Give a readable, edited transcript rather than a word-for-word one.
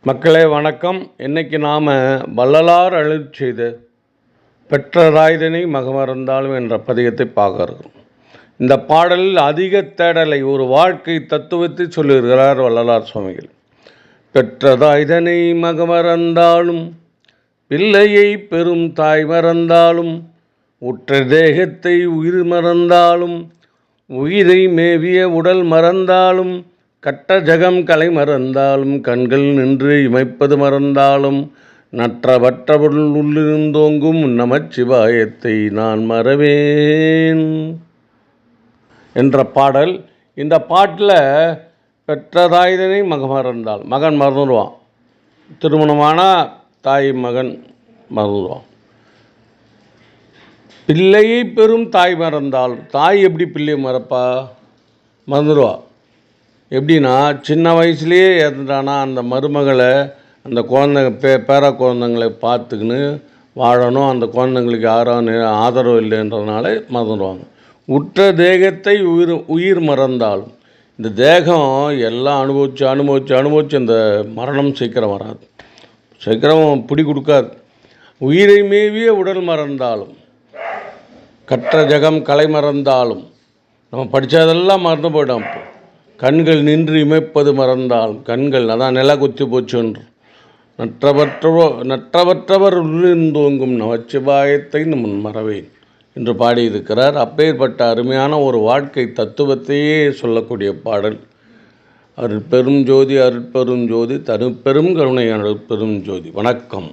மக்களே வணக்கம். இன்னைக்கு நாம் வள்ளலார் அருளிச் செய்த பெற்றதாய்தனை மகமறந்தாலும் என்ற பதிகத்தை பார்க்கிறோம். இந்த பாடலில் அதிக தேடலை ஒரு வாழ்க்கை தத்துவத்தை சொல்லுகிறார் வள்ளலார் சுவாமிகள். பெற்றதாய்தனை மகமறந்தாலும் பிள்ளையை பெரும் தாய் மறந்தாலும் உற்ற தேகத்தை உயிர் மறந்தாலும் உயிரை மேவிய உடல் மறந்தாலும் கட்ட ஜகம் கலை மறந்தாலும் கண்கள் நின்று இமைப்பது மறந்தாலும் நற்றவற்றவருள் உள்ளிருந்தோங்கும் நமச்சிவாயத்தை நான் மறவேன் என்ற பாடல். இந்த பாட்டில் பெற்றதாய்தனை மறந்தால் மகன் மறந்துடுவான். திருமணமான தாய் மகன் மறந்துடுவான். பிள்ளையை பெரும் தாய் மறந்தாலும் தாய் எப்படி பிள்ளையை மறப்பா? மறந்துடுவா. எப்படின்னா சின்ன வயசுலேயே இறந்துட்டானா அந்த மருமகளை அந்த குழந்தை பேர குழந்தைங்களை பார்த்துக்கின்னு வாழணும். அந்த குழந்தைங்களுக்கு யாரும் ஆதரவு இல்லைன்றதுனால மறந்துடுவாங்க. உற்ற தேகத்தை உயிர் மறந்தாலும் இந்த தேகம் எல்லாம் அனுபவிச்சு இந்த மரணம் சீக்கிரம் வராது, சீக்கிரம் பிடி கொடுக்காது. உயிரை மேவிய உடல் மறந்தாலும் கற்ற ஜகம் கலை மறந்தாலும் நம்ம படித்ததெல்லாம் மறந்து போயிட்டோம். கண்கள் நின்று இமைப்பது மறந்தாலும் கண்கள் அதான் நில குத்தி போச்சுன்று நற்றவற்றவர் உள்ளிருந்தோங்கும் நமச்சிவாயத்தை முன் மறவேன் என்று பாடியிருக்கிறார். அப்பேற்பட்ட அருமையான ஒரு வாழ்க்கை தத்துவத்தையே சொல்லக்கூடிய பாடல். அருட்பெரும் ஜோதி அருட்பெரும் ஜோதி தருப்பெரும் கருணை அருட்பெரும் ஜோதி. வணக்கம்.